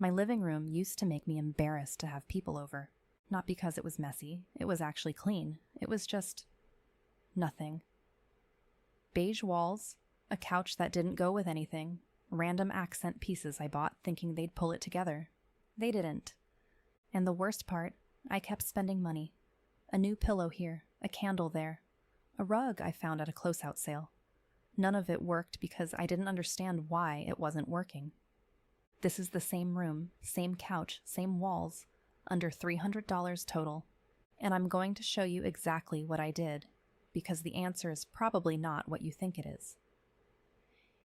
My living room used to make me embarrassed to have people over. Not because it was messy, it was actually clean. It was just nothing. Beige walls, a couch that didn't go with anything, random accent pieces I bought thinking they'd pull it together. They didn't. And the worst part, I kept spending money. A new pillow here, a candle there, a rug I found at a close-out sale. None of it worked because I didn't understand why it wasn't working. This is the same room, same couch, same walls, under $300 total, and I'm going to show you exactly what I did, because the answer is probably not what you think it is.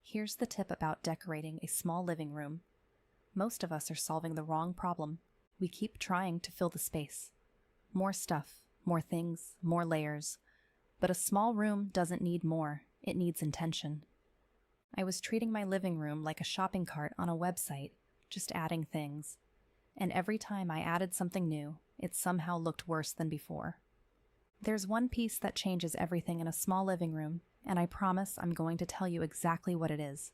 Here's the tip about decorating a small living room. Most of us are solving the wrong problem. We keep trying to fill the space. More stuff, more things, more layers. But a small room doesn't need more, it needs intention. I was treating my living room like a shopping cart on a website, just adding things. And every time I added something new, it somehow looked worse than before. There's one piece that changes everything in a small living room, and I promise I'm going to tell you exactly what it is.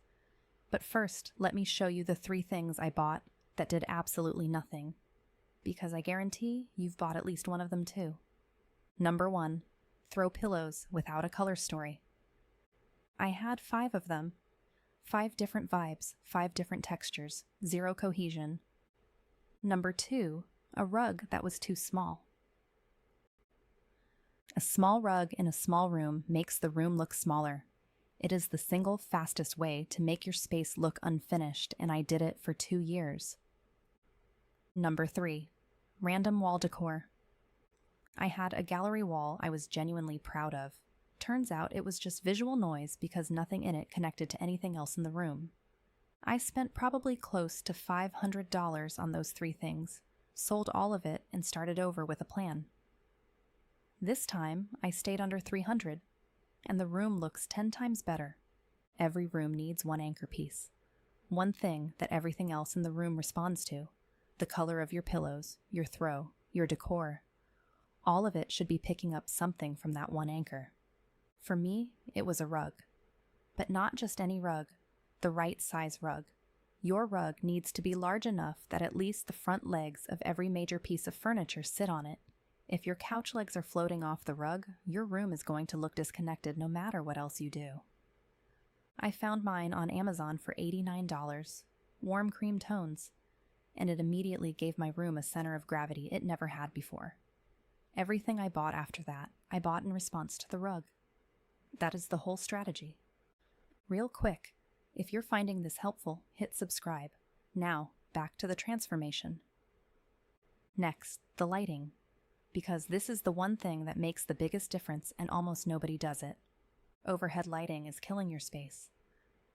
But first, let me show you the 3 things I bought that did absolutely nothing. Because I guarantee you've bought at least one of them too. Number 1, throw pillows without a color story. I had 5 of them. 5 different vibes, 5 different textures, 0 cohesion. Number 2, a rug that was too small. A small rug in a small room makes the room look smaller. It is the single fastest way to make your space look unfinished, and I did it for 2 years. Number 3, random wall decor. I had a gallery wall I was genuinely proud of. Turns out it was just visual noise because nothing in it connected to anything else in the room. I spent probably close to $500 on those 3 things, sold all of it, and started over with a plan. This time, I stayed under $300, and the room looks 10 times better. Every room needs one anchor piece. One thing that everything else in the room responds to. The color of your pillows, your throw, your decor. All of it should be picking up something from that one anchor. For me, it was a rug. But not just any rug, the right size rug. Your rug needs to be large enough that at least the front legs of every major piece of furniture sit on it. If your couch legs are floating off the rug, your room is going to look disconnected no matter what else you do. I found mine on Amazon for $89, warm cream tones, and it immediately gave my room a center of gravity it never had before. Everything I bought after that, I bought in response to the rug. That is the whole strategy. Real quick, if you're finding this helpful, hit subscribe. Now, back to the transformation. Next, the lighting. Because this is the one thing that makes the biggest difference and almost nobody does it. Overhead lighting is killing your space.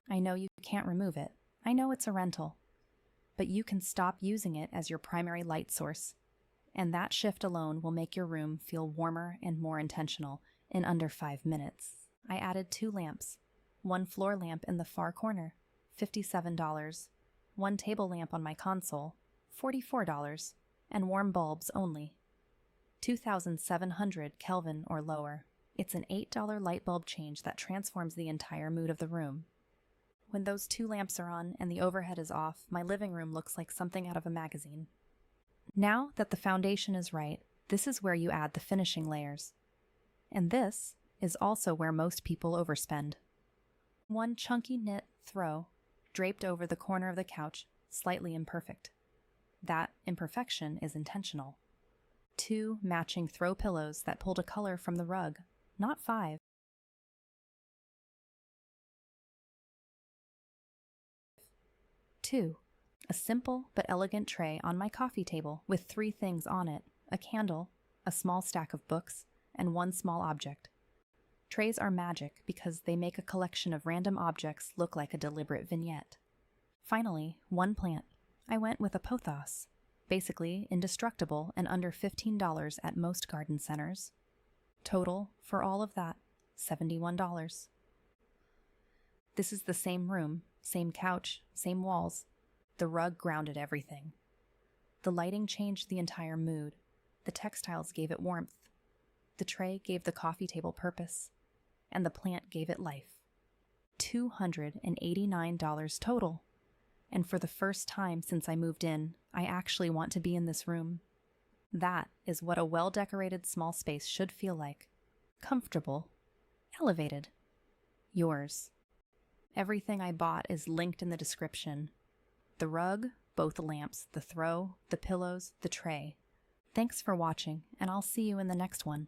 I know you can't remove it. I know it's a rental. But you can stop using it as your primary light source. And that shift alone will make your room feel warmer and more intentional in under 5 minutes. I added 2 lamps. One floor lamp in the far corner, $57. One table lamp on my console, $44. And warm bulbs only. 2,700 Kelvin or lower. It's an $8 light bulb change that transforms the entire mood of the room. When those 2 lamps are on and the overhead is off, my living room looks like something out of a magazine. Now that the foundation is right, this is where you add the finishing layers. And this is also where most people overspend. One chunky knit throw, draped over the corner of the couch, slightly imperfect. That imperfection is intentional. 2 matching throw pillows that pulled a color from the rug, not 5. 2, a simple but elegant tray on my coffee table with 3 things on it, a candle, a small stack of books, and 1 small object. Trays are magic because they make a collection of random objects look like a deliberate vignette. Finally, 1 plant. I went with a pothos. Basically indestructible and under $15 at most garden centers. Total, for all of that, $71. This is the same room, same couch, same walls. The rug grounded everything. The lighting changed the entire mood. The textiles gave it warmth. The tray gave the coffee table purpose. And the plant gave it life. $289 total. And for the first time since I moved in, I actually want to be in this room. That is what a well-decorated small space should feel like. Comfortable. Elevated. Yours. Everything I bought is linked in the description. The rug, both lamps, the throw, the pillows, the tray. Thanks for watching, and I'll see you in the next one.